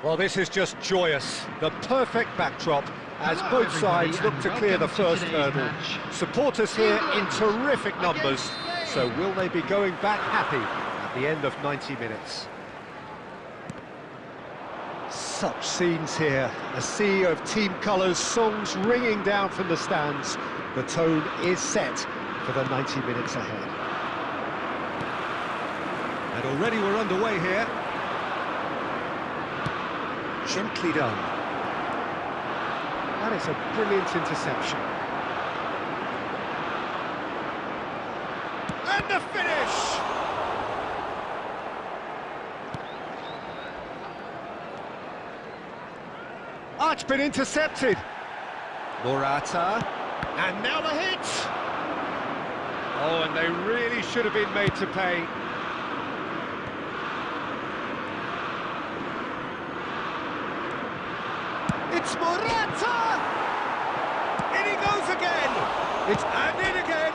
Well, this is just joyous. The perfect backdrop as both sides look to clear the first hurdle. Supporters here in terrific numbers. So will they be going back happy at the end of 90 minutes? Such scenes here. A sea of team colours, songs ringing down from the stands. The tone is set for the 90 minutes ahead. And already we're underway here. Gently done. That is a brilliant interception. And the finish! It's been intercepted. Morata. And now the hit! Oh, and they really should have been made to pay. It's Morata! In he goes again! It's and in again!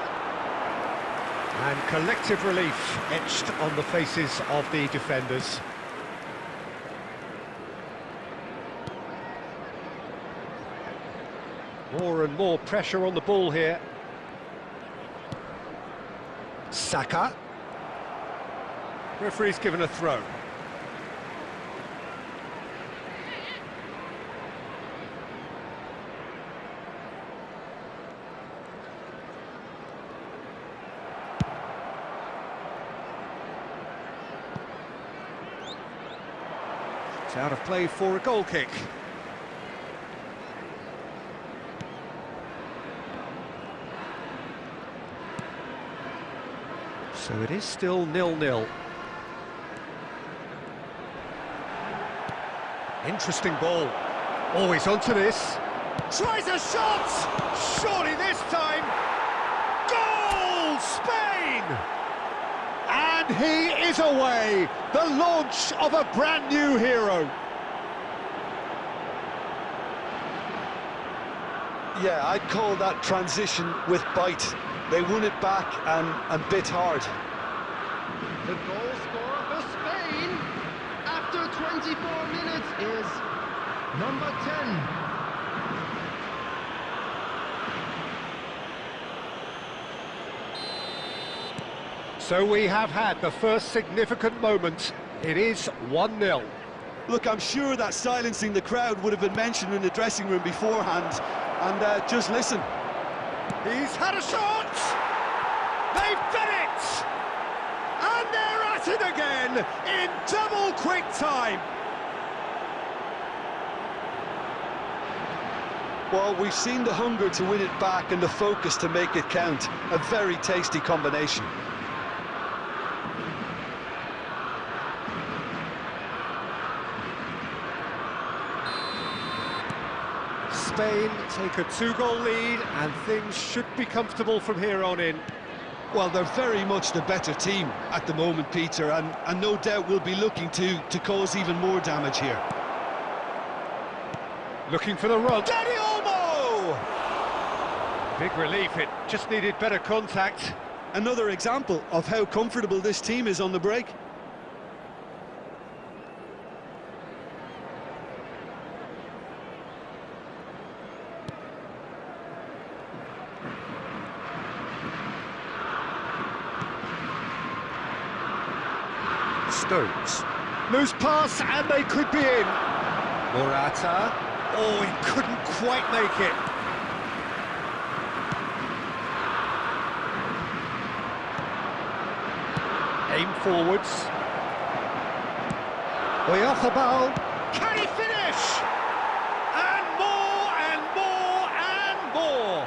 And collective relief etched on the faces of the defenders. More and more pressure on the ball here. Saka. Referee's given a throw. It's out of play for a goal kick. So it is still 0-0. Interesting ball. Always onto this. Tries a shot! Surely this time. Goal! Spain! And he is away. The launch of a brand new hero. Yeah, I'd call that transition with bite. They won it back and bit hard. The goal scorer for Spain after 24 minutes is number 10. So we have had the first significant moment. It is 1-0. Look, I'm sure that silencing the crowd would have been mentioned in the dressing room beforehand. And just listen. He's had a shot! They've done it! And they're at it again in double quick time. Well, we've seen the hunger to win it back and the focus to make it count. A very tasty combination. Spain take a 2-goal lead and things should be comfortable from here on in. Well, they're very much the better team at the moment, Peter, and no doubt will be looking to cause even more damage here. Looking for the run. Dani Olmo! Big relief, it just needed better contact. Another example of how comfortable this team is on the break. Stones. Loose pass and they could be in. Morata. Oh, he couldn't quite make it. Aim forwards. Oyarzabal. Can he finish? And more and more and more.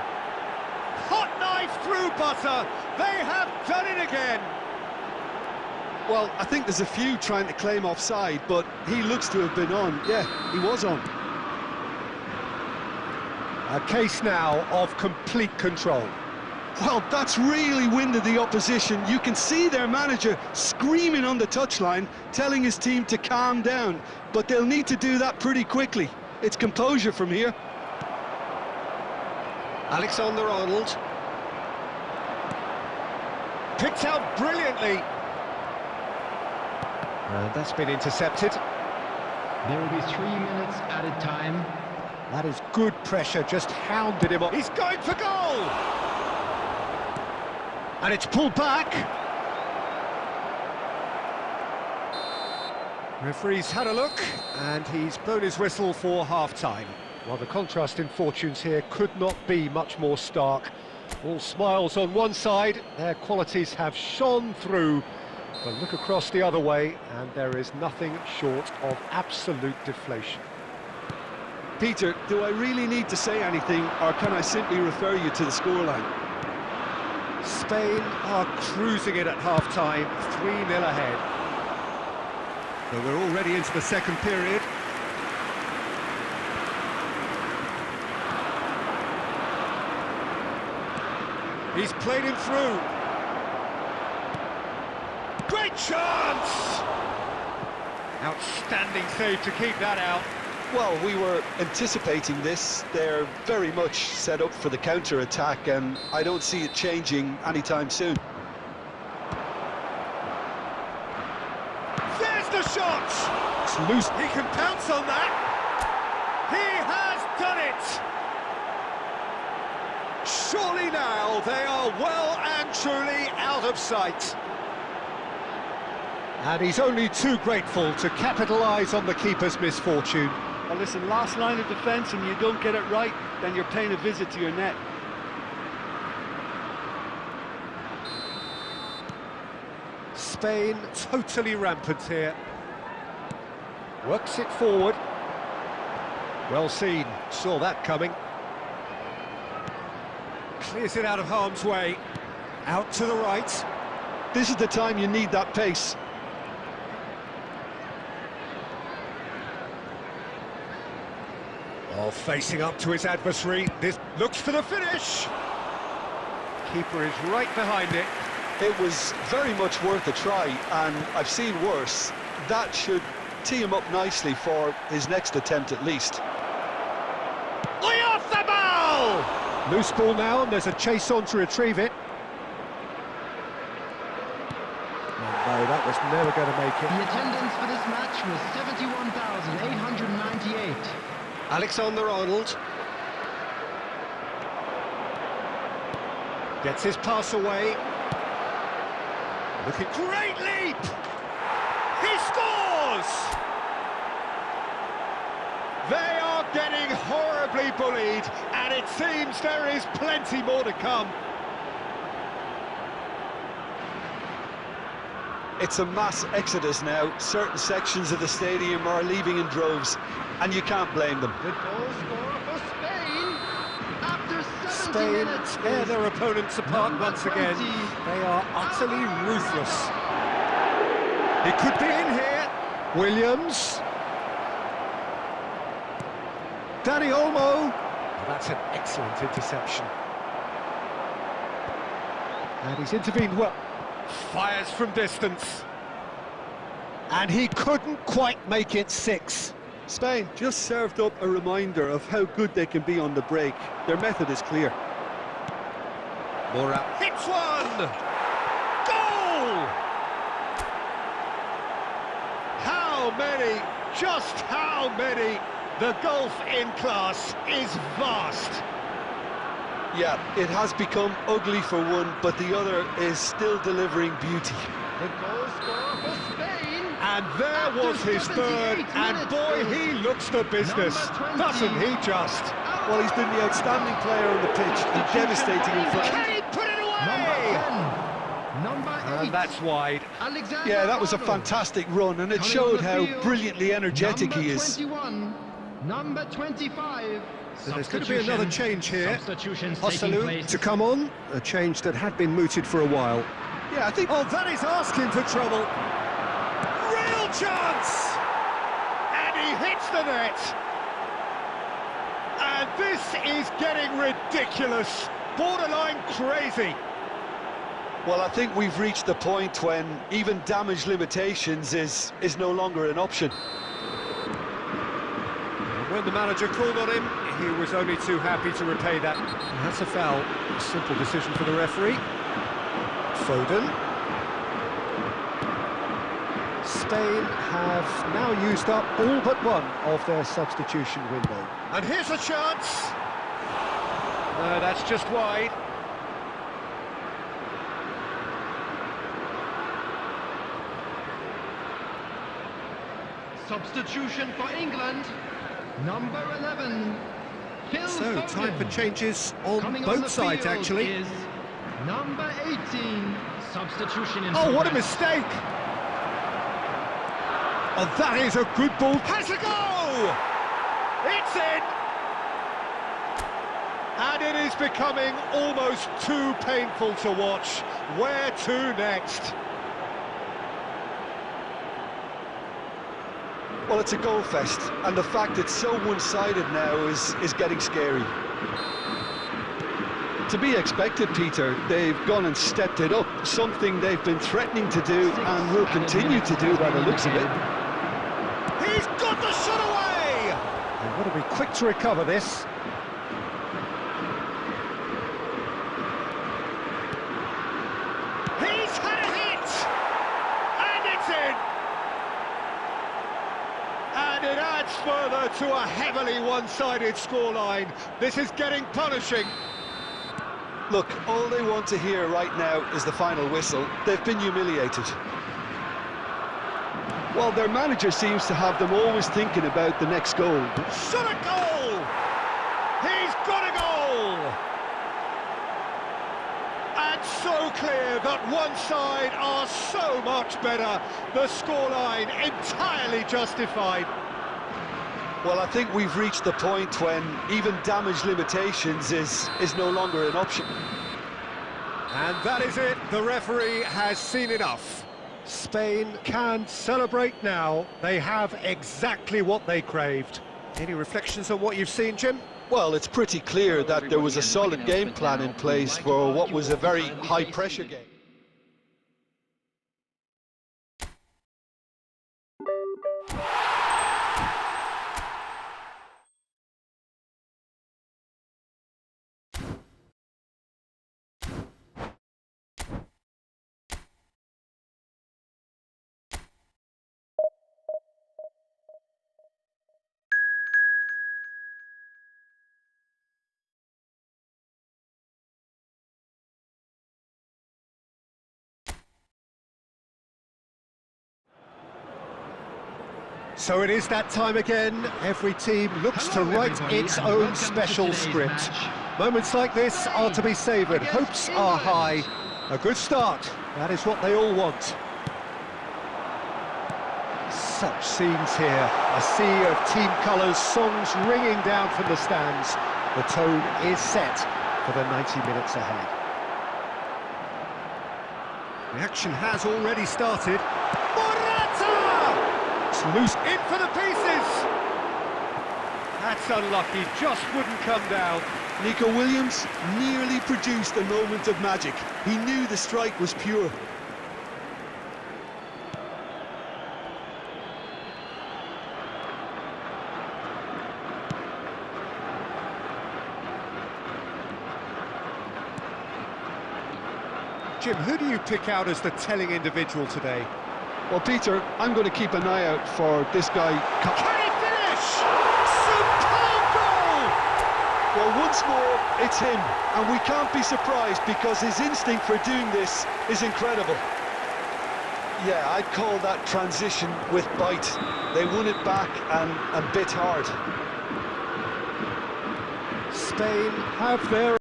Hot knife through butter. They have done it again. Well, I think there's a few trying to claim offside, but he looks to have been on. Yeah, he was on. A case now of complete control. Well, that's really winded the opposition. You can see their manager screaming on the touchline, telling his team to calm down. But they'll need to do that pretty quickly. It's composure from here. Alexander-Arnold. Picked out brilliantly. And that's been intercepted. There will be 3 minutes added time. That is good pressure, just hounded him up. He's going for goal! And it's pulled back. Referee's had a look, and he's blown his whistle for half-time. Well, the contrast in fortunes here could not be much more stark. All smiles on one side, their qualities have shone through. But look across the other way, and there is nothing short of absolute deflation. Peter, do I really need to say anything, or can I simply refer you to the scoreline? Spain are cruising it at half-time, 3-0 ahead. So we're already into the second period. He's played him through. Great chance! Outstanding save to keep that out. Well, we were anticipating this. They're very much set up for the counter-attack, and I don't see it changing anytime soon. There's the shot! It's loose. He can pounce on that. He has done it! Surely now they are well and truly out of sight. And he's only too grateful to capitalise on the keeper's misfortune. Well, listen, last line of defence, and you don't get it right, then you're paying a visit to your net. Spain totally rampant here. Works it forward. Well seen, saw that coming. Clears it out of harm's way. Out to the right. This is the time you need that pace. Oh, facing up to his adversary. This looks for the finish. Keeper is right behind it. It was very much worth a try, and I've seen worse. That should tee him up nicely for his next attempt at least. Oyarzabal! Loose ball now, and there's a chase on to retrieve it. No, that was never going to make it. The attendance for this match was 71,898. Alexander-Arnold gets his pass away. Looking great leap! He scores! They are getting horribly bullied, and it seems there is plenty more to come. It's a mass exodus now. Certain sections of the stadium are leaving in droves, and you can't blame them. The goal scorer for Spain after 70 Spain minutes tear is their opponents apart number once again. 20. They are utterly ruthless. It could be in here. Williams. Dani Olmo. That's an excellent interception. And he's intervened well. Fires from distance. And he couldn't quite make it 6. Spain just served up a reminder of how good they can be on the break. Their method is clear. Moura hits one! Goal! How many? Just how many? The gulf in class is vast. Yeah, it has become ugly for one, but the other is still delivering beauty. The goal scorer for Spain. And there was his third, and boy, he looks the business, doesn't he just? Well, he's been the outstanding player on the pitch and devastating in front. Can he put it Number away? 10. Number 8. And that's wide. Alexander Yeah, that was a Arnold. fantastic run, and it Coming showed on the how field, brilliantly energetic he is. Number 21. Number 25. So there's going to be another change here. Substitutions taking Hosselu place. to come on, a change that had been mooted for a while. Yeah, I think Oh, that is asking for trouble. Real chance! And he hits the net. And this is getting ridiculous, borderline crazy. Well, I think we've reached the point when even damage limitations is no longer an option. And when the manager called on him, he was only too happy to repay that. And that's a foul. A simple decision for the referee. Foden. Spain have now used up all but one of their substitution window. And here's a chance. No, that's just wide. Substitution for England. Number 11. Phil So, Foden. time for changes on Coming both the sides, field actually. is number 18. Substitution in Oh, what a progress. mistake! Oh, that is a good ball. Has a go! It's in! And it is becoming almost too painful to watch. Where to next? Well, it's a goal fest, and the fact it's so one-sided now is getting scary. To be expected, Peter. They've gone and stepped it up, something they've been threatening to do and will continue to do by the looks of it. He's got the shot away! They've got to be quick to recover this. He's had a hit! And it's in! And it adds further to a heavily one-sided scoreline. This is getting punishing. Look, all they want to hear right now is the final whistle. They've been humiliated. Well, their manager seems to have them always thinking about the next goal. Shot a goal! He's got a goal! And so clear that one side are so much better. The scoreline entirely justified. Well, I think we've reached the point when even damage limitations is no longer an option. And that is it. The referee has seen enough. Spain can celebrate now. They have exactly what they craved. Any reflections on what you've seen, Jim? Well, it's pretty clear that there was a solid game plan in place for what was a very high-pressure game. So it is that time again. Every team looks to write its own special script. Moments like this are to be savoured. Hopes are high. A good start. That is what they all want. Such scenes here. A sea of team colours, songs ringing down from the stands. The tone is set for the 90 minutes ahead. The action has already started. Morata! It's loose in for the pieces. That's unlucky, just wouldn't come down. Nico Williams nearly produced a moment of magic. He knew the strike was pure. Jim, who do you pick out as the telling individual today? Well, Peter, I'm going to keep an eye out for this guy. Can he finish? Superb goal! Well, once more, it's him, and we can't be surprised because his instinct for doing this is incredible. Yeah, I'd call that transition with bite. They won it back and bit hard. Spain have their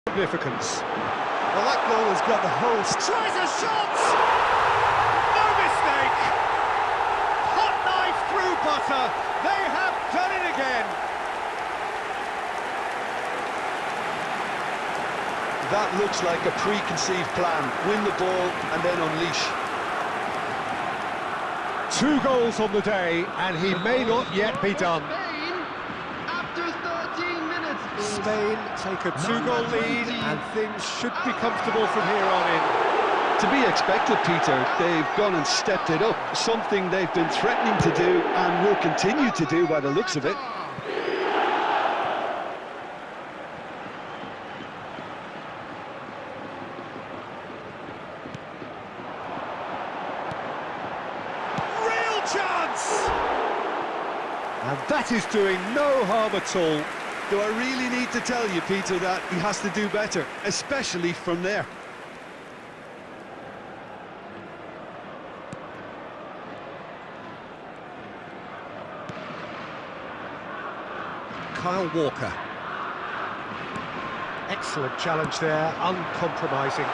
significance. Well, that goal has got the host. Tries a shot! No mistake! Hot knife through butter. They have done it again. That looks like a preconceived plan. Win the ball and then unleash. 2 goals on the day, and he may not yet be done. Spain take a 2-goal lead, and things should be comfortable from here on in. To be expected, Peter. They've gone and stepped it up, something they've been threatening to do and will continue to do by the looks of it. Real chance! And that is doing no harm at all. Do I really need to tell you, Peter, that he has to do better, especially from there? Kyle Walker. Excellent challenge there, uncompromising.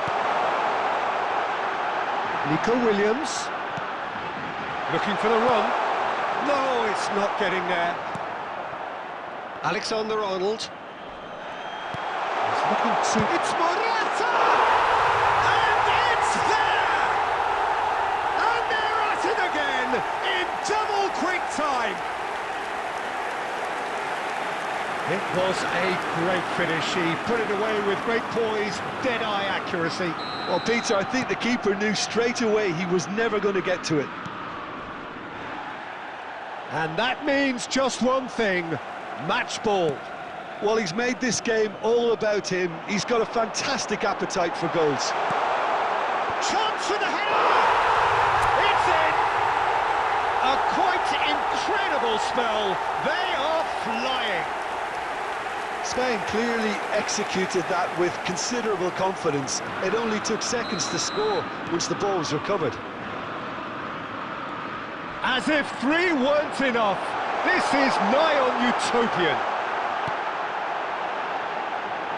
Nico Williams. Looking for the run. No, it's not getting there. Alexander-Arnold. He's looking to... It's Morata! And it's there! And they're at it again in double quick time. It was a great finish. He put it away with great poise, dead-eye accuracy. Well, Peter, I think the keeper knew straight away he was never going to get to it. And that means just one thing. Match ball. Well, he's made this game all about him. He's got a fantastic appetite for goals. Chance for the header! It's in! A quite incredible spell. They are flying. Spain clearly executed that with considerable confidence. It only took seconds to score once the ball was recovered. As if 3 weren't enough. This is nigh on utopian.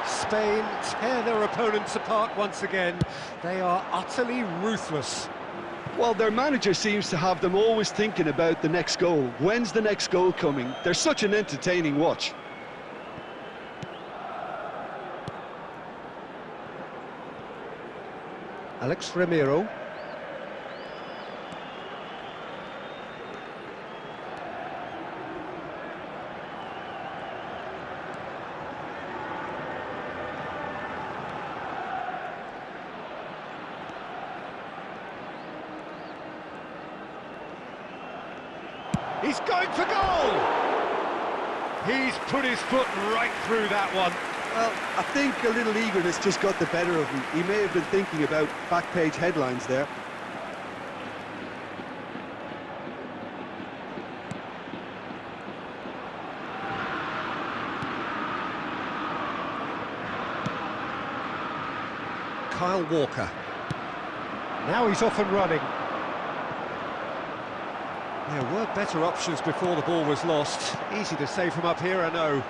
Spain tear their opponents apart once again. They are utterly ruthless. Well, their manager seems to have them always thinking about the next goal. When's the next goal coming? They're such an entertaining watch. Alex Ramiro. He's going for goal! He's put his foot right through that one. Well, I think a little eagerness just got the better of him. He may have been thinking about back-page headlines there. Kyle Walker. Now he's off and running. There were better options before the ball was lost. Easy to say from up here, I know.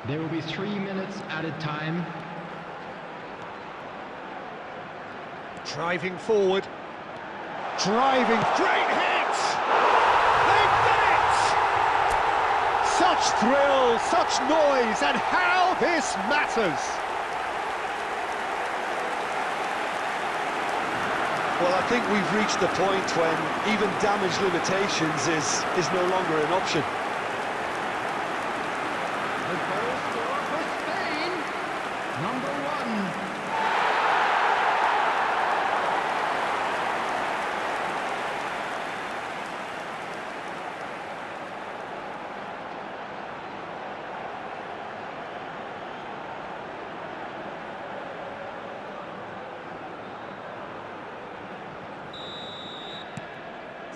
There will be 3 minutes added time. Driving forward. Driving. Great hit! They've done it! Such thrill, such noise, and how this matters! Well, I think we've reached the point when even damage limitations is no longer an option. The goal scorer for Spain, number 1.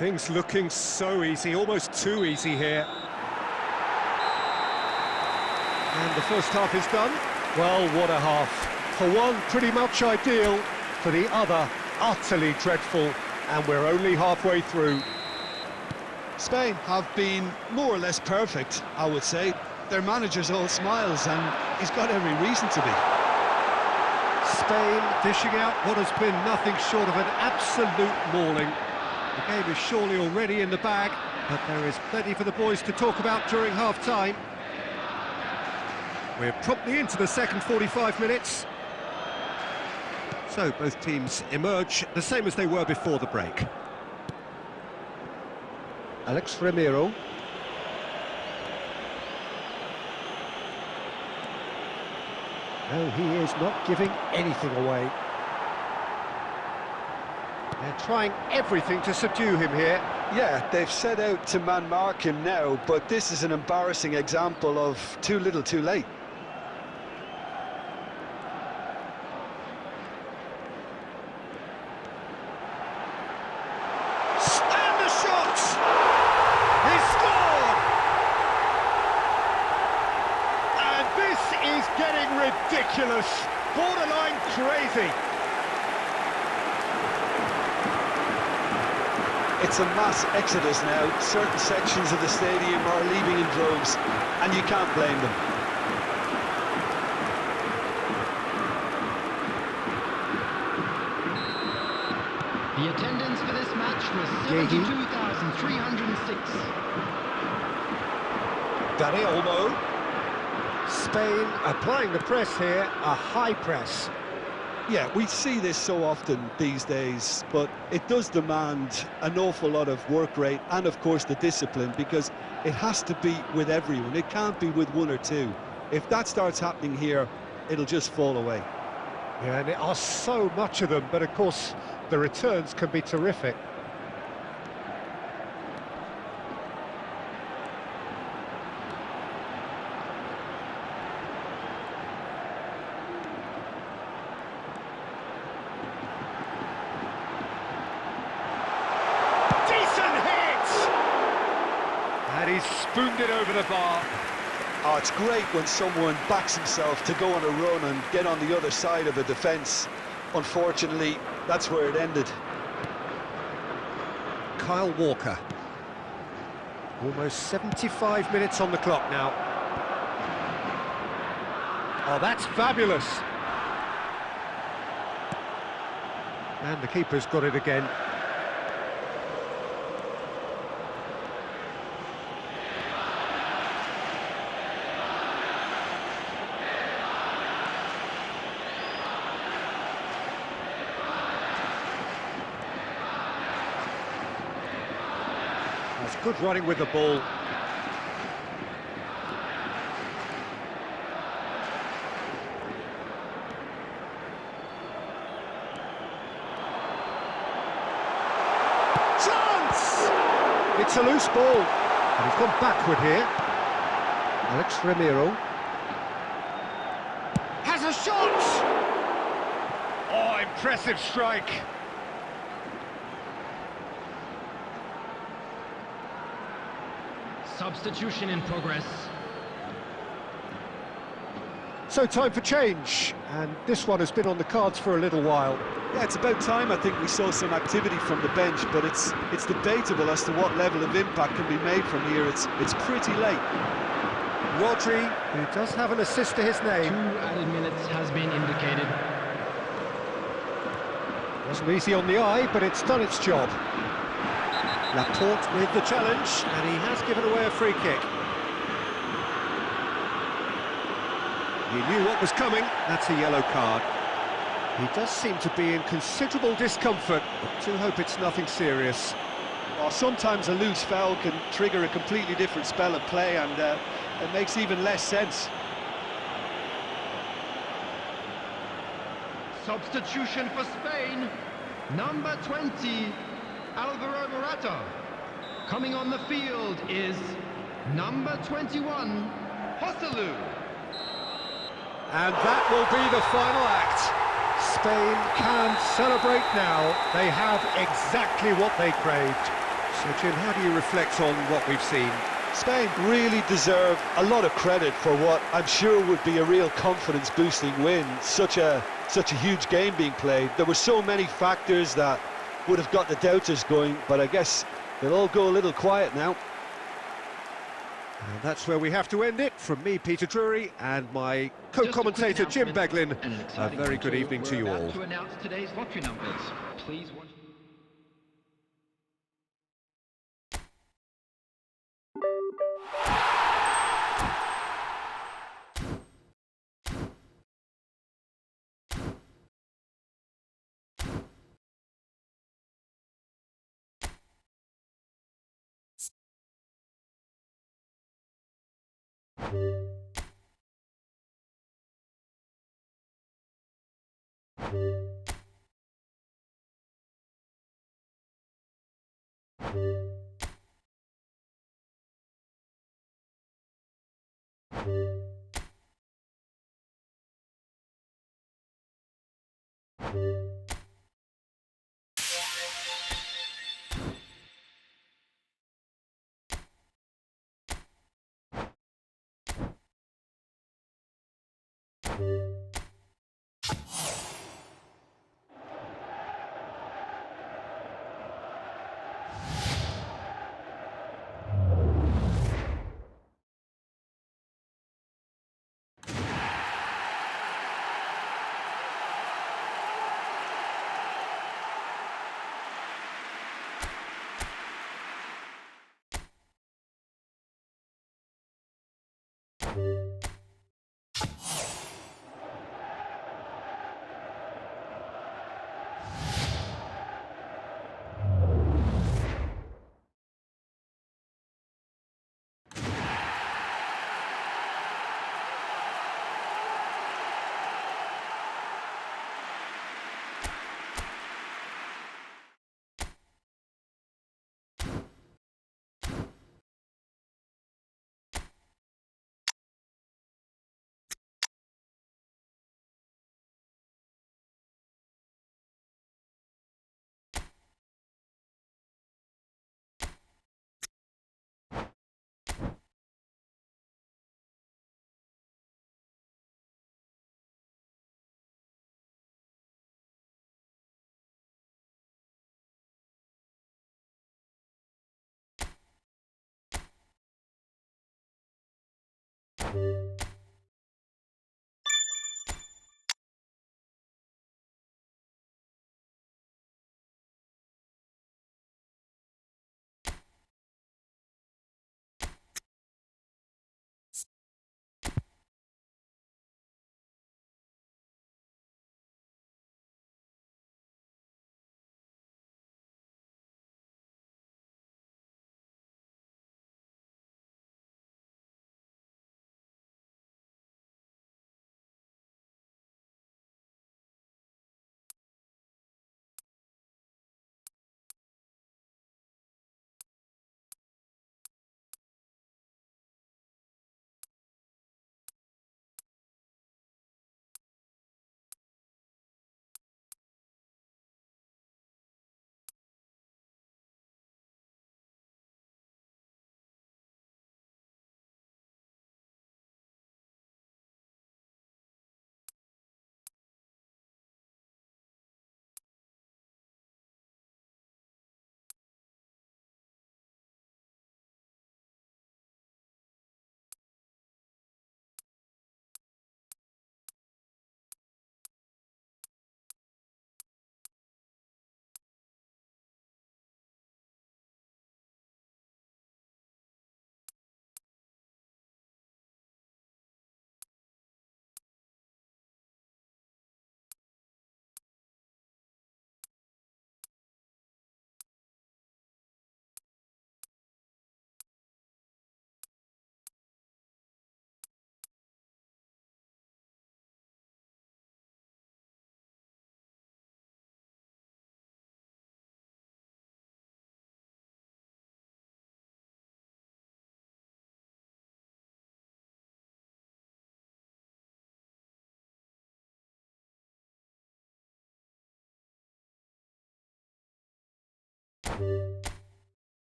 Things looking so easy, almost too easy here. And the first half is done. Well, what a half. For one, pretty much ideal. For the other, utterly dreadful. And we're only halfway through. Spain have been more or less perfect, I would say. Their manager's all smiles, and he's got every reason to be. Spain dishing out what has been nothing short of an absolute mauling. The game is surely already in the bag, but there is plenty for the boys to talk about during half-time. We're promptly into the second 45 minutes. So both teams emerge the same as they were before the break. Alex Ramiro. No, he is not giving anything away. They're trying everything to subdue him here. Yeah, they've set out to man-mark him now, but this is an embarrassing example of too little too late. And the shot! He scored! And this is getting ridiculous, borderline crazy. It's a mass exodus now. Certain sections of the stadium are leaving in droves, and you can't blame them. The attendance for this match was 72,306. Dani Olmo. Spain applying the press here, a high press. Yeah, we see this so often these days, but it does demand an awful lot of work rate and, of course, the discipline, because it has to be with everyone. It can't be with one or two. If that starts happening here, it'll just fall away. Yeah, and there are so much of them, but of course the returns can be terrific. And he's spooned it over the bar. Oh, it's great when someone backs himself to go on a run and get on the other side of a defence. Unfortunately, that's where it ended. Kyle Walker. Almost 75 minutes on the clock now. Oh, that's fabulous. And the keeper's got it again. That's good running with the ball. Chance! It's a loose ball. And he's gone backward here. Alex Ramiro. Has a shot! Oh, impressive strike. Substitution in progress. So time for change, and this one has been on the cards for a little while. Yeah, it's about time I think we saw some activity from the bench, but it's debatable as to what level of impact can be made from here. It's pretty late. Rodri, who does have an assist to his 2 name. added minutes has been indicated. Wasn't easy on the eye, but it's done its job. Laporte with the challenge, and he has given away a free kick. He knew what was coming, that's a yellow card. He does seem to be in considerable discomfort, but do hope it's nothing serious. Well, sometimes a loose foul can trigger a completely different spell of play, and it makes even less sense. Substitution for Spain, number 20, Alvaro Morata. Coming on the field is number 21, Joselu. And that will be the final act. Spain can celebrate now. They have exactly what they craved. So, Jim, how do you reflect on what we've seen? Spain really deserve a lot of credit for what I'm sure would be a real confidence-boosting win. Such a huge game being played. There were so many factors that would have got the doubters going, but I guess they'll all go a little quiet now. And that's where we have to end it. From me, Peter Drury, and my co-commentator, Jim Beglin. A very good evening to you all. We're about to announce today's lottery numbers. Please watch.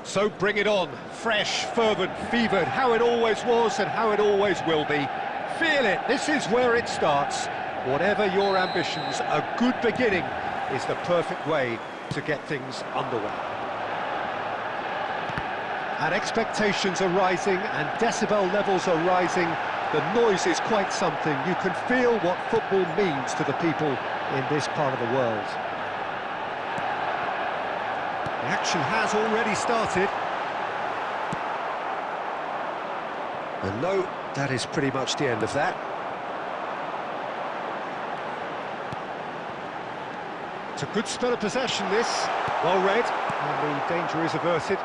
So bring it on, fresh, fervent, fevered, how it always was and how it always will be. Feel it, this is where it starts. Whatever your ambitions, a good beginning is the perfect way to get things underway. And expectations are rising and decibel levels are rising. The noise is quite something. You can feel what football means to the people in this part of the world. The action has already started. And no, that is pretty much the end of that. It's a good spell of possession, this. Well read, and the danger is averted.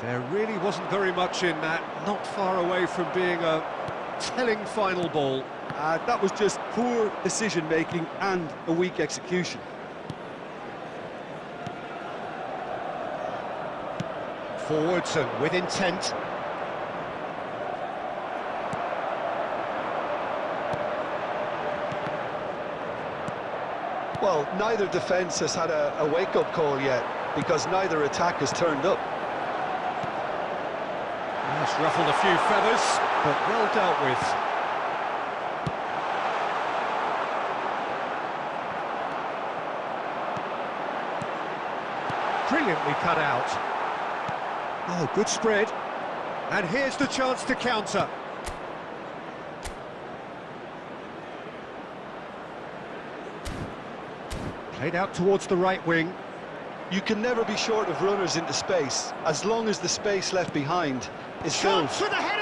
There really wasn't very much in that, not far away from being a telling final ball. That was just poor decision-making and a weak execution. Forwards and with intent. Well, neither defence has had a wake-up call yet, because neither attack has turned up. That's ruffled a few feathers, but well dealt with. Brilliantly cut out. Oh, good spread. And here's the chance to counter. Played out towards the right wing. You can never be short of runners into space, as long as the space left behind is filled. Chance with a header!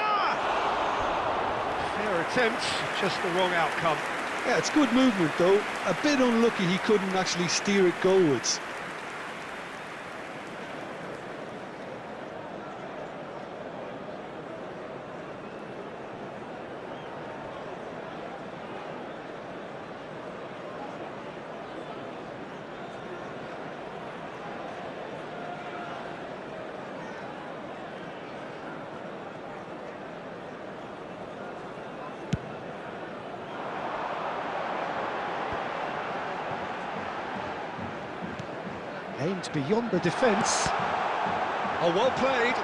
Fair attempt, just the wrong outcome. Yeah, it's good movement though. A bit unlucky he couldn't actually steer it goalwards. Aimed beyond the defence. Oh, well played.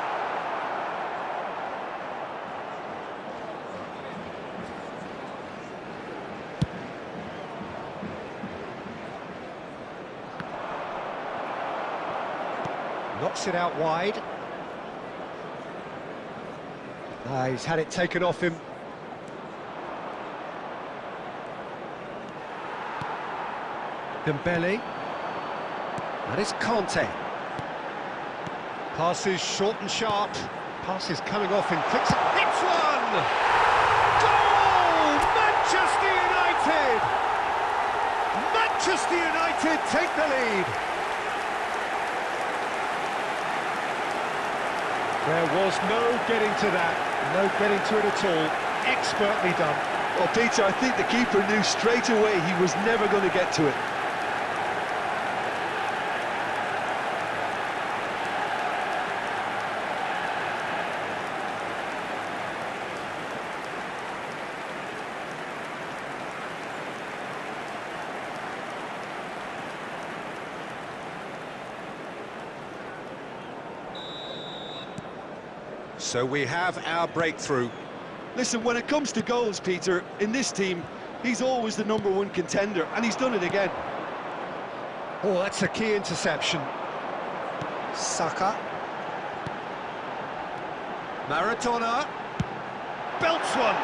Knocks it out wide. He's had it taken off him. Dembele. That is Conte. Passes short and sharp. Passes coming off in quick. Hits one! Goal! Manchester United! Manchester United take the lead. There was no getting to that. No getting to it at all. Expertly done. Well, Peter, I think the keeper knew straight away he was never going to get to it. So we have our breakthrough. Listen, when it comes to goals, Peter, in this team, he's always the #1 contender, and he's done it again. Oh, that's a key interception. Saka. Maradona. Belts one.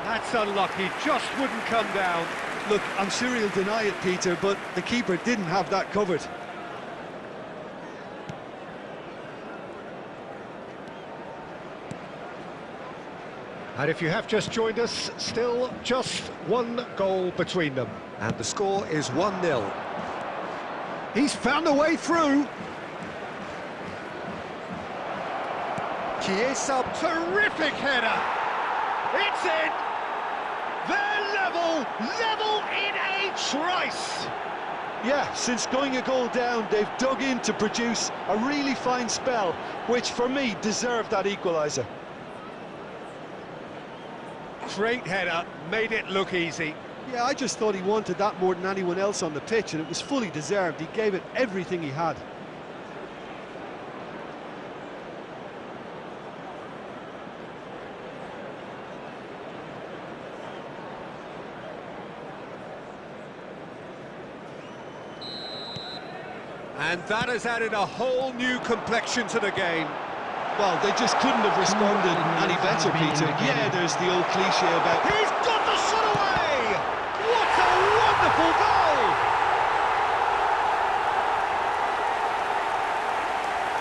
That's unlucky, just wouldn't come down. Look, I'm sure he'll deny it, Peter, but the keeper didn't have that covered. And if you have just joined us, still just one goal between them. And the score is 1-0. He's found a way through. Chiesa, terrific header. It's in. They're level in a trice. Yeah, since going a goal down, they've dug in to produce a really fine spell, which for me deserved that equaliser. Great header, made it look easy. Yeah, I just thought he wanted that more than anyone else on the pitch, and it was fully deserved. He gave it everything he had. And that has added a whole new complexion to the game. Well, they just couldn't have responded any better, Peter. Yeah, there's the old cliche about... He's got the shot away! What a wonderful goal!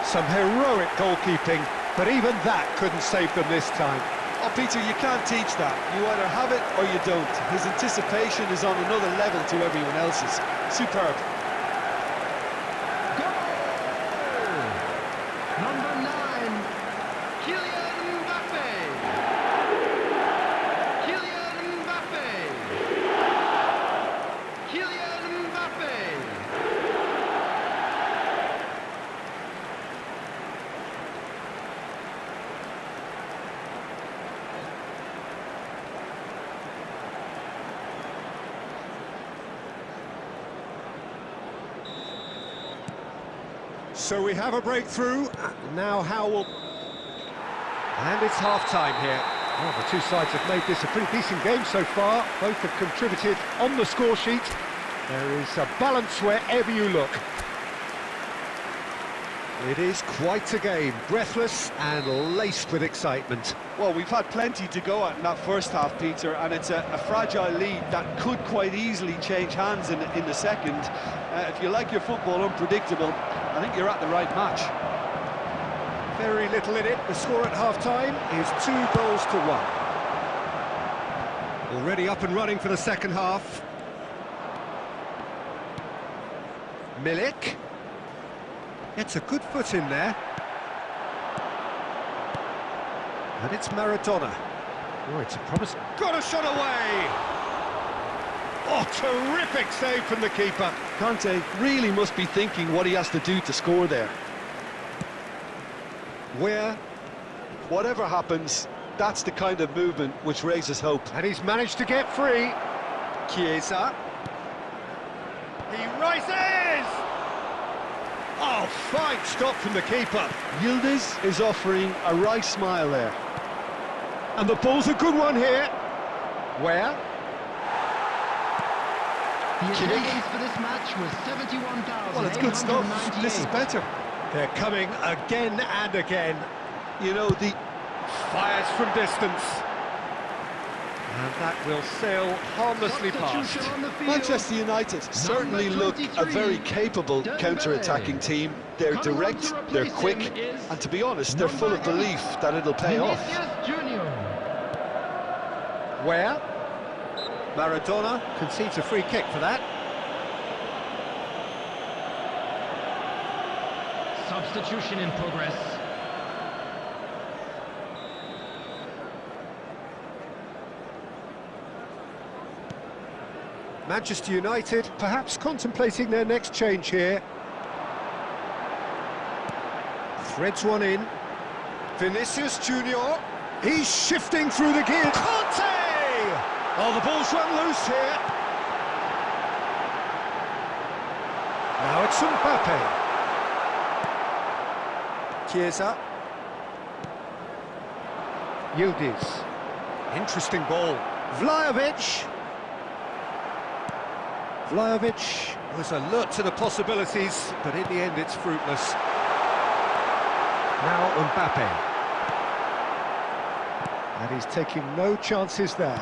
Some heroic goalkeeping, but even that couldn't save them this time. Oh, Peter, you can't teach that. You either have it or you don't. His anticipation is on another level to everyone else's. Superb. Number 9, Kylian Mbappe. Kylian Mbappe. Kylian Mbappe. So we have a breakthrough. Now how will... And it's half-time here. Well, the two sides have made this a pretty decent game so far. Both have contributed on the score sheet. There is a balance wherever you look. It is quite a game, breathless and laced with excitement. Well, we've had plenty to go at in that first half, Peter, and it's a fragile lead that could quite easily change hands in the second. If you like your football unpredictable, I think you're at the right match. Very little in it. The score at half-time is 2-1. Already up and running for the second half. Milik. Gets a good foot in there. And it's Maradona. Oh, it's a promise. Got a shot away! Oh, terrific save from the keeper. Conte really must be thinking what he has to do to score there. Where? Whatever happens, that's the kind of movement which raises hope. And he's managed to get free. Chiesa. He rises! Oh, fine stop from the keeper. Yildiz is offering a right smile there. And the ball's a good one here. Where? The attendance for this match was 71,898. Well, it's good stuff. This is better. They're coming again and again. You know, the Fires from distance. And that will sail harmlessly past. Substitution on the field. Manchester United certainly look a very capable counter-attacking team. They're direct, they're quick, and to be honest, they're full of belief that it'll pay off. Vinicius Junior. Where? Maradona concedes a free kick for that. Substitution in progress. Manchester United perhaps contemplating their next change here. Threads one in. Vinicius Junior. He's shifting through the gears. Conte! Oh, the ball's run loose here. Now it's Mbappe. Chiesa. Yildiz. Interesting ball. Vlahovic. Vlahovic was alert to the possibilities, but in the end it's fruitless. Now Mbappe. And he's taking no chances there.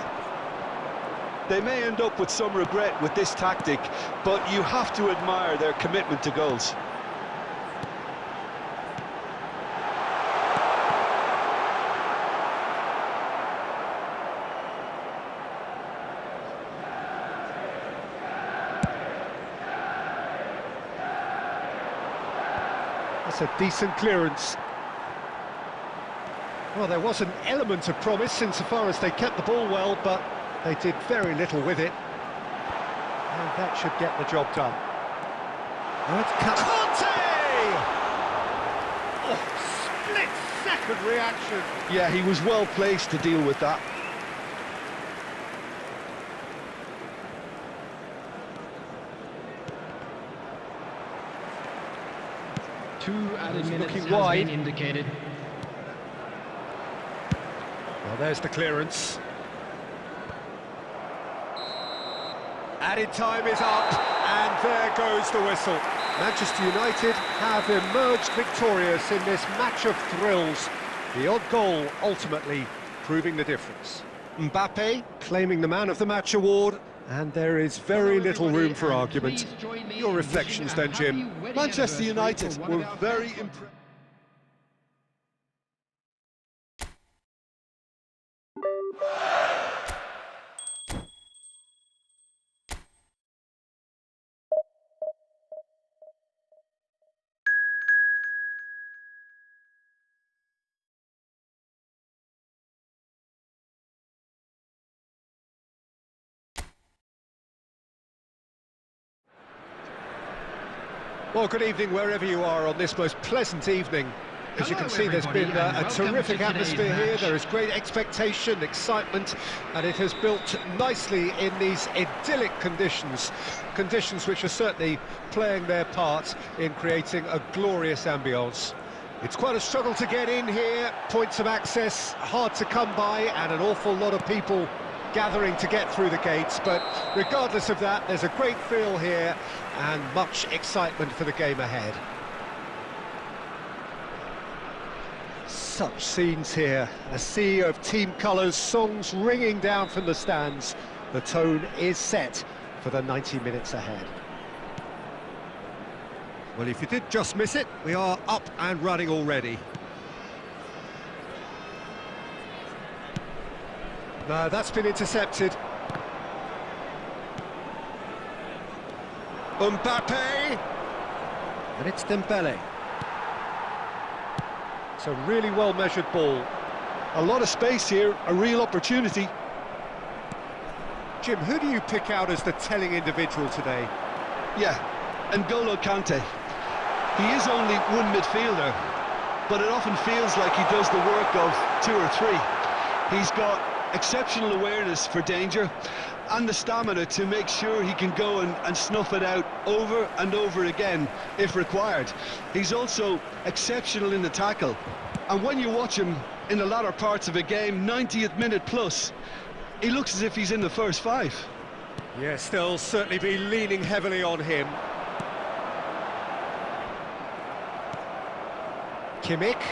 They may end up with some regret with this tactic, but you have to admire their commitment to goals. That's a decent clearance. Well, there was an element of promise insofar as they kept the ball well, but they did very little with it. And that should get the job done. Now it's Conte! Oh, split-second reaction. Yeah, he was well placed to deal with that. Two added minutes looking has wide. been indicated. Well, there's the clearance. Added time is up, and there goes the whistle. Manchester United have emerged victorious in this match of thrills. The odd goal ultimately proving the difference. Mbappe claiming the Man of the Match award, and there is very little room for argument. Your reflections then, Jim? Manchester United were very impressed. Well, good evening wherever you are on this most pleasant evening. As you can see, there's been a terrific atmosphere here. There is great expectation, excitement, and it has built nicely in these idyllic conditions. Conditions which are certainly playing their part in creating a glorious ambience. It's quite a struggle to get in here, points of access hard to come by, and an awful lot of people gathering to get through the gates, but regardless of that, there's a great feel here and much excitement for the game ahead. Such scenes here, a sea of team colours, songs ringing down from the stands. The tone is set for the 90 minutes ahead. Well, if you did just miss it, we are up and running already. No, that's been intercepted. Mbappe! And it's Dembele. It's a really well-measured ball. A lot of space here, a real opportunity. Jim, who do you pick out as the telling individual today? Yeah, N'Golo Kante. He is only one midfielder, but it often feels like he does the work of two or three. He's got exceptional awareness for danger and the stamina to make sure he can go and snuff it out over and over again if required. He's also exceptional in the tackle, and when you watch him in the latter parts of a game, 90th minute plus, he looks as if he's in the first five. Yes, they'll certainly be leaning heavily on him. Kimmich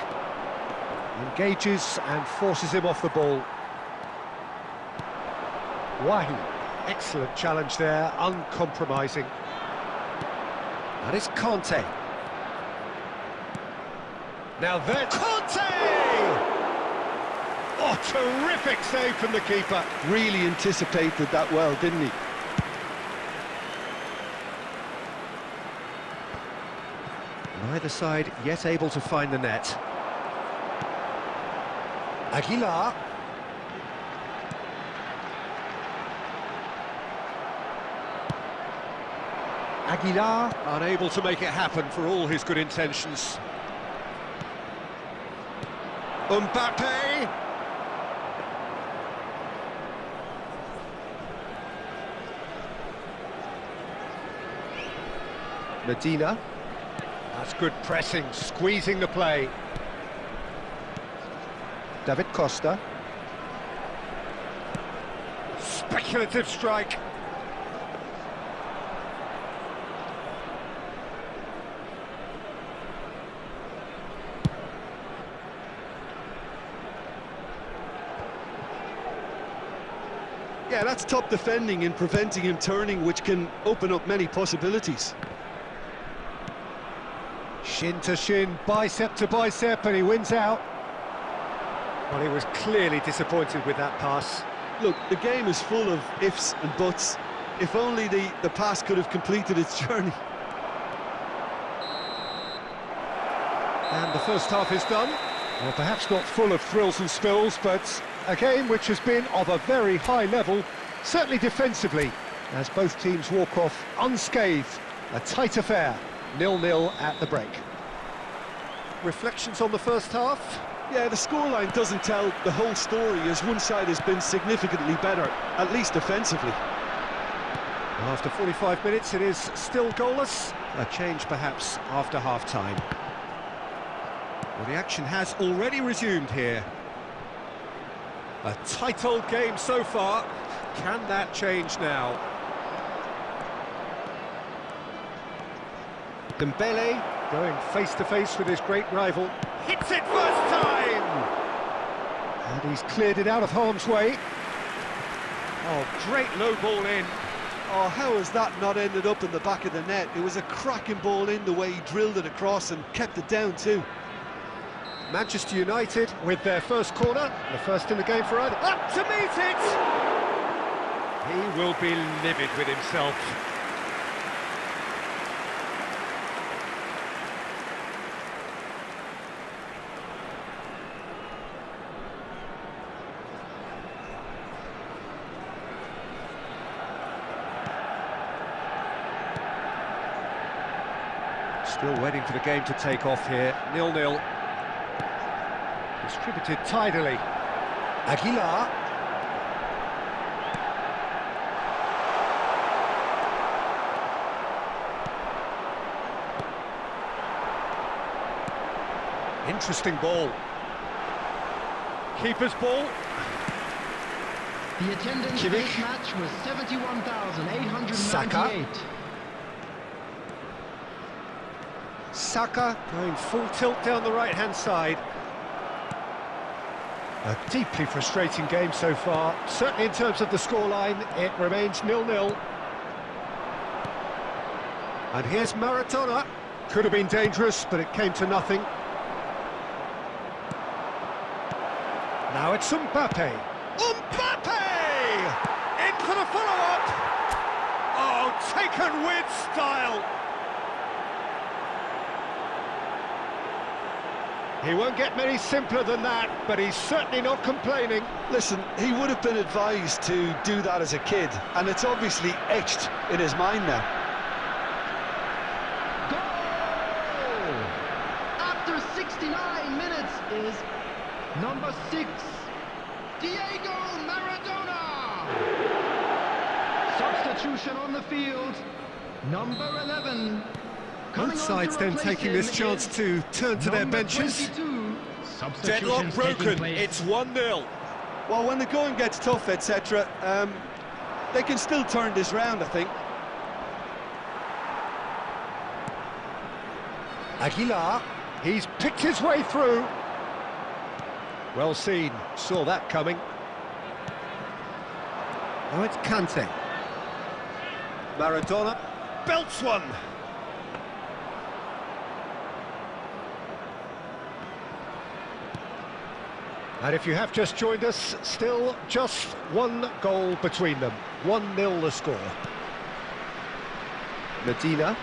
engages and forces him off the ball. Wahi, excellent challenge there, uncompromising. And it's Conte. Now then, Conte! Oh, terrific save from the keeper. Really anticipated that well, didn't he? Neither side yet able to find the net. Aguilar. Aguilar unable to make it happen for all his good intentions. Mbappe. Medina. That's good pressing, squeezing the play. David Costa. speculative strike. Yeah, that's top defending and preventing him turning, which can open up many possibilities. Shin to shin, bicep to bicep, and he wins out. Well, he was clearly disappointed with that pass. Look, the game is full of ifs and buts. If only the pass could have completed its journey. And the first half is done. Well, perhaps not full of thrills and spills, but a game which has been of a very high level, certainly defensively, as both teams walk off unscathed. A tight affair, 0-0 at the break. Reflections on the first half? Yeah, the scoreline doesn't tell the whole story, as one side has been significantly better, at least offensively. After 45 minutes, it is still goalless. A change perhaps after half-time. Well, the action has already resumed here. A tight old game so far. Can that change now? Dembele going face-to-face with his great rival. Hits it first time! And he's cleared it out of harm's way. Oh, great low ball in. Oh, how has that not ended up in the back of the net? It was a cracking ball in, the way he drilled it across and kept it down too. Manchester United with their first corner, the first in the game for either. Up to meet it! He will be livid with himself. Still waiting for the game to take off here, 0-0. Distributed tidily. Aguilar. Interesting ball. Keeper's ball. The attendance for this match was 71,898. Saka going full tilt down the right-hand side. A deeply frustrating game so far. Certainly in terms of the scoreline, it remains 0-0. And here's Maradona. Could have been dangerous, but it came to nothing. Now it's Mbappe. Mbappe! In for the follow-up! Oh, taken with style! He won't get many simpler than that, but he's certainly not complaining. Listen, he would have been advised to do that as a kid, and it's obviously etched in his mind now. Goal! After 69 minutes is number 6, Diego Maradona! Substitution on the field, number 11. Both sides then taking this chance to turn to their benches. Deadlock broken, it's 1-0. Well, when the going gets tough, etc., they can still turn this round, I think. Aguilar, he's picked his way through. Well seen, saw that coming. Now it's Kante. Maradona belts one. And if you have just joined us, still just one goal between them. 1-0 the score. Medina.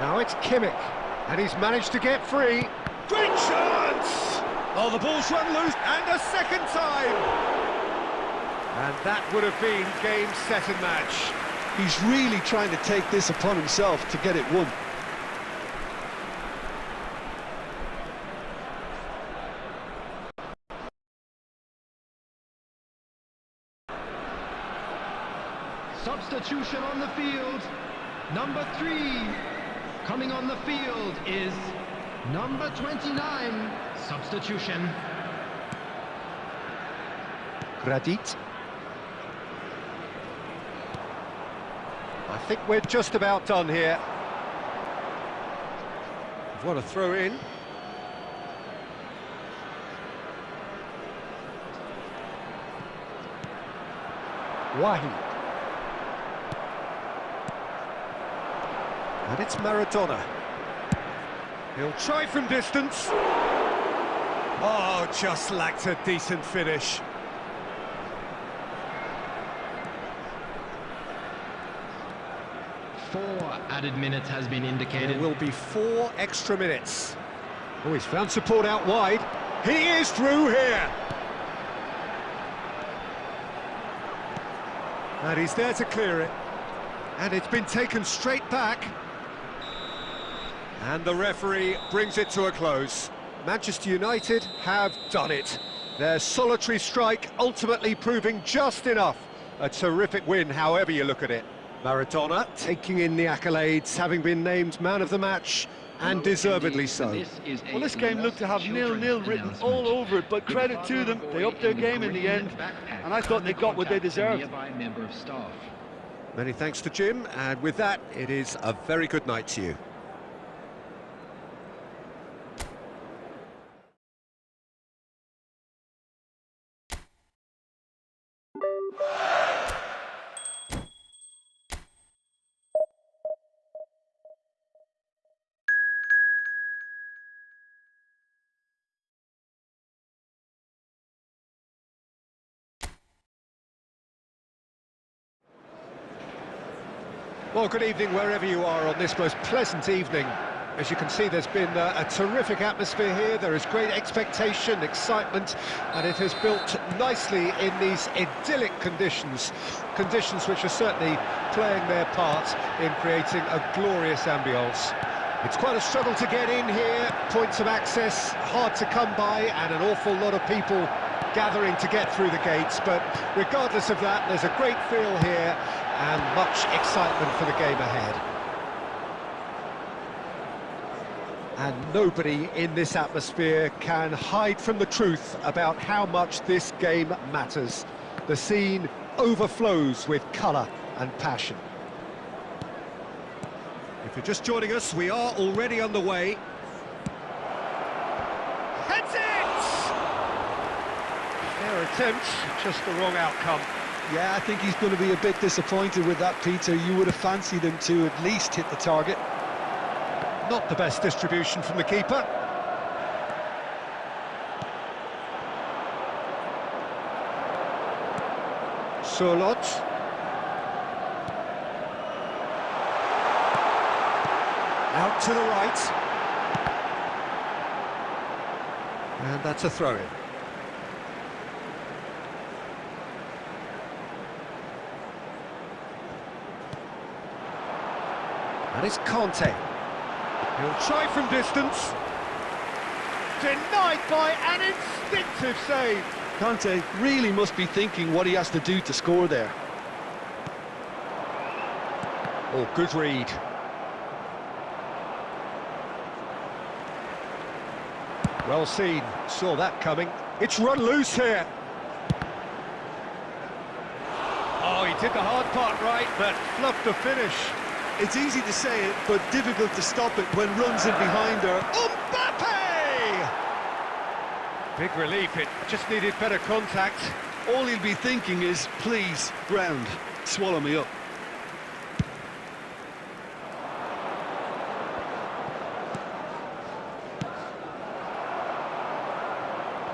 Now it's Kimmich, and he's managed to get free. Great chance! Oh, the ball's run loose, and a second time! And that would have been game, set and match. He's really trying to take this upon himself to get it won. Substitution on the field, number 3. Coming on the field is number 29. Substitution. Gradit. I think we're just about done here. What a throw in. Wahi. And it's Maradona. He'll try from distance. Oh, just lacked a decent finish. Four added minutes has been indicated. There will be 4 extra minutes. Oh, he's found support out wide. He is through here. And he's there to clear it. And it's been taken straight back. And the referee brings it to a close. Manchester United have done it. Their solitary strike ultimately proving just enough. A terrific win, however you look at it. Maradona taking in the accolades, having been named man of the match, and deservedly so. Well, this game looked to have 0-0 written all over it, but credit to them, they upped their game in the end, and I thought they got what they deserved. Many thanks to Jim, and with that, it is a very good night to you. Well, good evening wherever you are on this most pleasant evening. As you can see, there's been a terrific atmosphere here. There is great expectation, excitement, and it has built nicely in these idyllic conditions. Conditions which are certainly playing their part in creating a glorious ambience. It's quite a struggle to get in here, points of access hard to come by, and an awful lot of people gathering to get through the gates, but regardless of that, there's a great feel here and much excitement for the game ahead. And nobody in this atmosphere can hide from the truth about how much this game matters. The scene overflows with colour and passion. If you're just joining us, we are already underway. Heads it! Fair attempt, just the wrong outcome. Yeah, I think he's going to be a bit disappointed with that, Peter. You would have fancied him to at least hit the target. Not the best distribution from the keeper. Surlot. Out to the right. And that's a throw-in. And it's Conte. He'll try from distance. Denied by an instinctive save. Conte really must be thinking what he has to do to score there. Oh, good read. Well seen, saw that coming. It's run loose here. Oh, he did the hard part right, but fluffed the finish. It's easy to say it, but difficult to stop it when runs in behind her. Mbappe! Big relief, it just needed better contact. All he'll be thinking is, please, ground, swallow me up.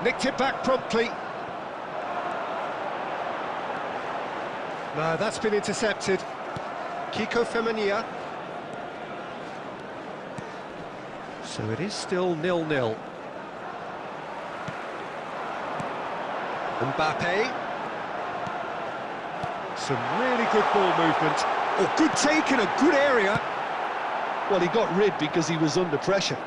Nicked it back promptly. No, that's been intercepted. Kiko Femenia. So it is still 0-0. Mbappe. Some really good ball movement. Oh, good take in a good area. Well, he got rid because he was under pressure.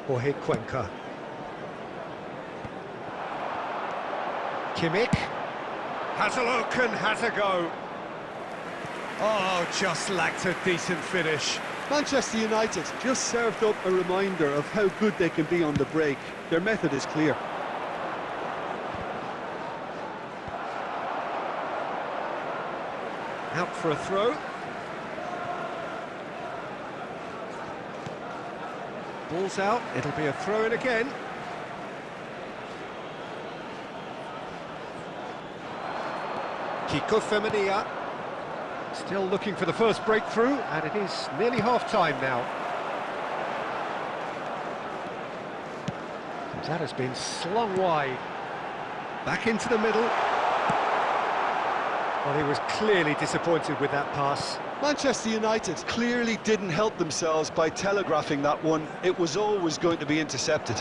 Jorge Cuenca. Kimmich. Has a look and has a go. Oh, just lacked a decent finish. Manchester United just served up a reminder of how good they can be on the break. Their method is clear. Out for a throw. Ball's out, it'll be a throw-in again. Kiko Femenia. Still looking for the first breakthrough, and it is nearly half-time now. That has been slung wide. Back into the middle. Well, he was clearly disappointed with that pass. Manchester United clearly didn't help themselves by telegraphing that one. It was always going to be intercepted.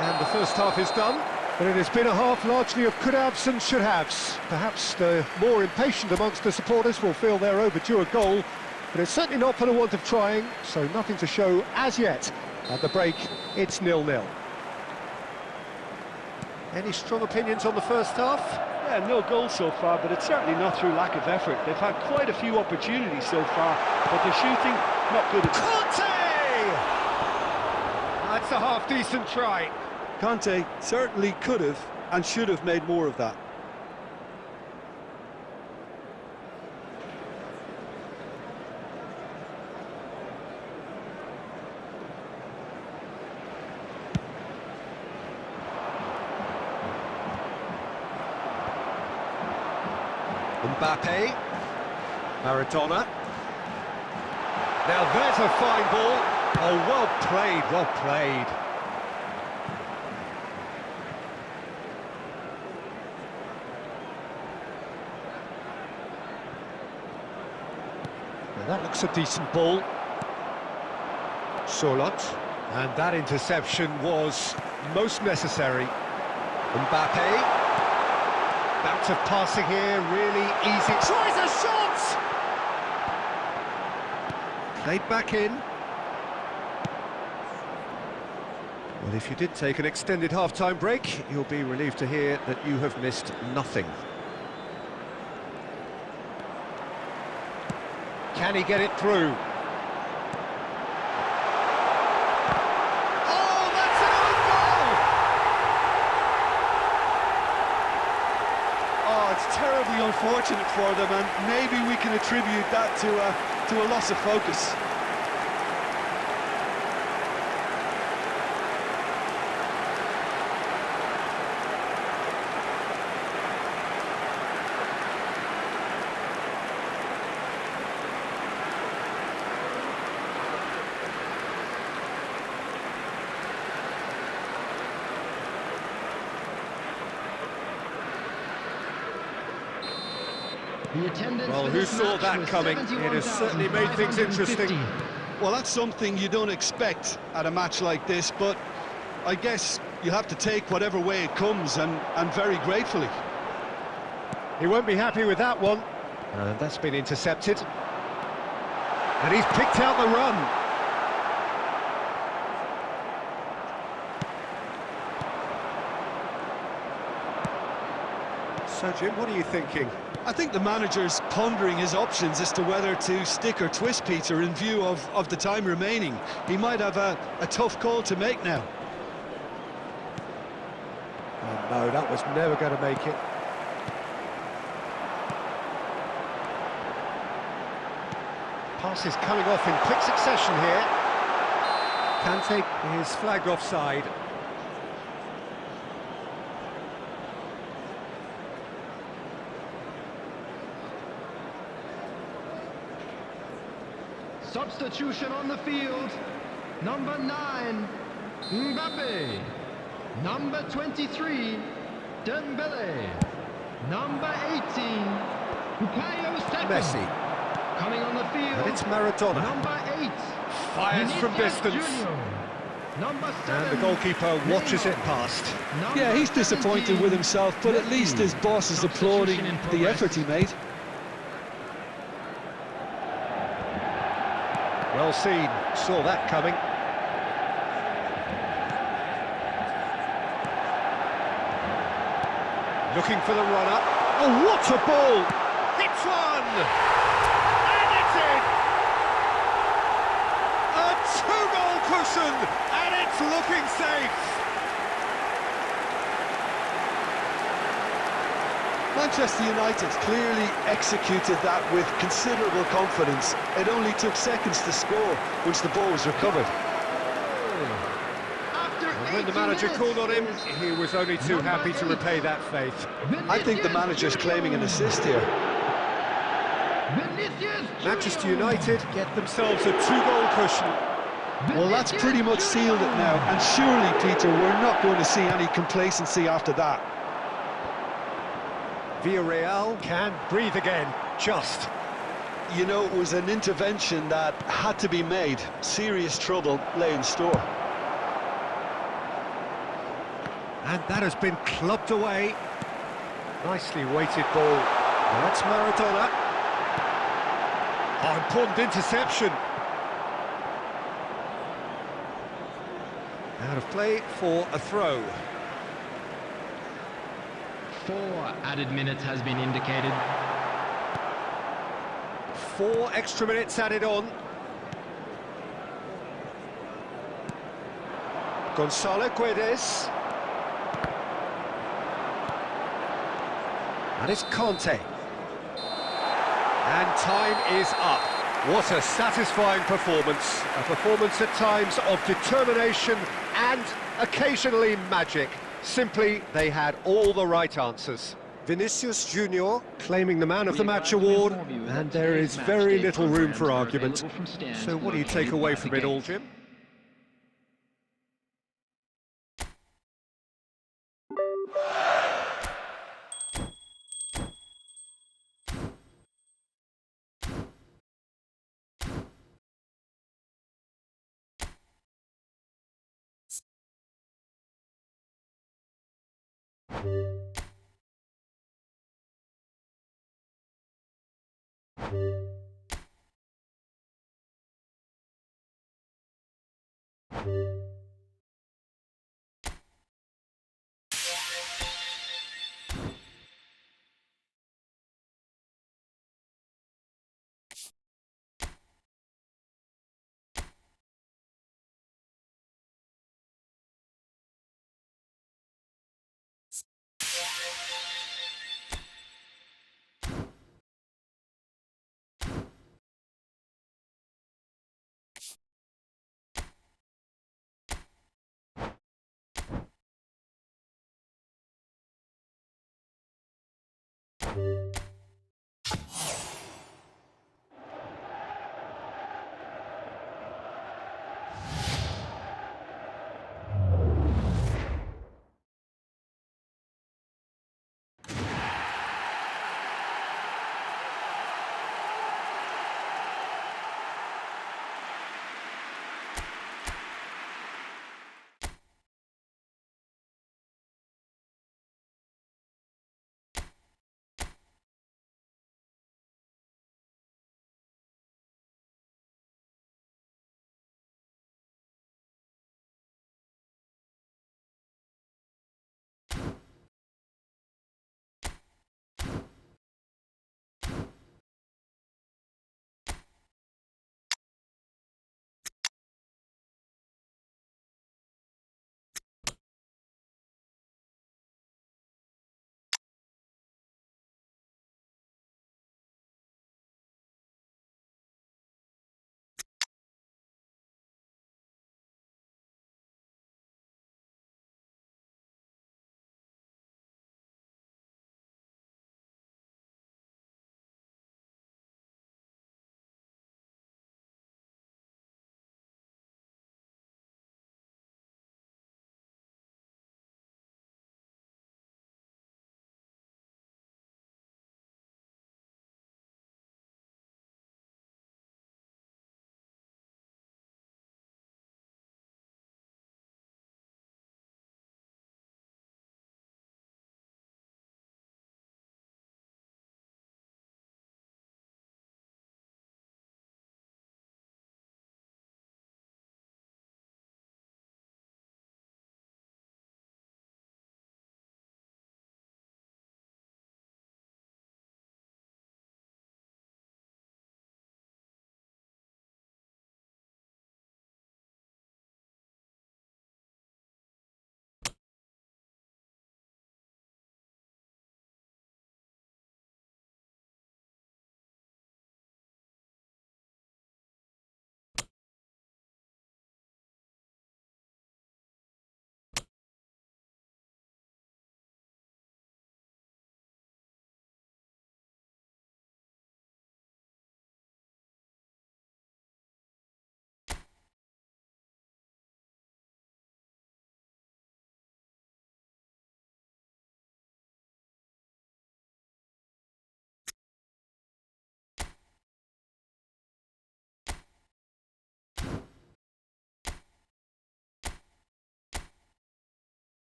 And the first half is done, but it has been a half largely of could-haves and should-haves. Perhaps the more impatient amongst the supporters will feel they're overdue a goal, but it's certainly not for the want of trying, so nothing to show as yet. At the break, it's 0-0. Any strong opinions on the first half? Yeah, no goals so far, but it's certainly not through lack of effort. They've had quite a few opportunities so far, but their shooting, not good at all. Conte! That's a half-decent try. Conte certainly could have and should have made more of that. Mbappe, Maradona. Now there's a fine ball. Oh, well played, well played. Now that looks a decent ball. Solot. And that interception was most necessary. Mbappe. Bout of passing here, really easy. Tries a shot! Played back in. Well, if you did take an extended half-time break, you'll be relieved to hear that you have missed nothing. Can he get it through? Terribly unfortunate for them, and maybe we can attribute that to a loss of focus. Well, who saw that coming? It has certainly made things interesting. Well, that's something you don't expect at a match like this, but I guess you have to take whatever way it comes, and very gratefully. He won't be happy with that one. And that's been intercepted. And he's picked out the run. So, Jim, what are you thinking? I think the manager's pondering his options as to whether to stick or twist Peter in view of the time remaining. He might have a tough call to make now. Oh, no, that was never going to make it. Pass is coming off in quick succession here. Kante is flagged offside. Substitution on the field. Number 9, Mbappe. Number 23, Dembele. Number 18, Bukayo Saka. Messi. Coming on the field. And it's Maradona. Number 8. Fires from Vinicius distance. Junior. Number 7. And the goalkeeper watches it Neymar. past. Number Yeah, he's disappointed 17, with himself, but at least his boss is applauding Substitution in the progress. effort he made. Well seen, saw that coming. Looking for the run-up. Oh, what a ball! Hits one! And it's in! A two-goal cushion, and it's looking safe! Manchester United clearly executed that with considerable confidence. It only took seconds to score once the ball was recovered. When the manager called on him, he was only too happy to repay that faith. I think the manager's claiming an assist here. Manchester United get themselves a two-goal cushion. Well, that's pretty much sealed it now, and surely, Peter, we're not going to see any complacency after that. Villarreal can breathe again, just. You know, it was an intervention that had to be made. Serious trouble lay in store. And that has been clubbed away. Nicely weighted ball. That's Maradona. Oh, important interception. Out of play for a throw. 4 added minutes has been indicated. 4 extra minutes added on. Gonzalo Guedes. And it's Conte. And time is up. What a satisfying performance. A performance at times of determination and occasionally magic. Simply, they had all the right answers. Vinicius Junior claiming the Man of the Match award, and there is very little room for argument. So what do you take away from it all, Jim?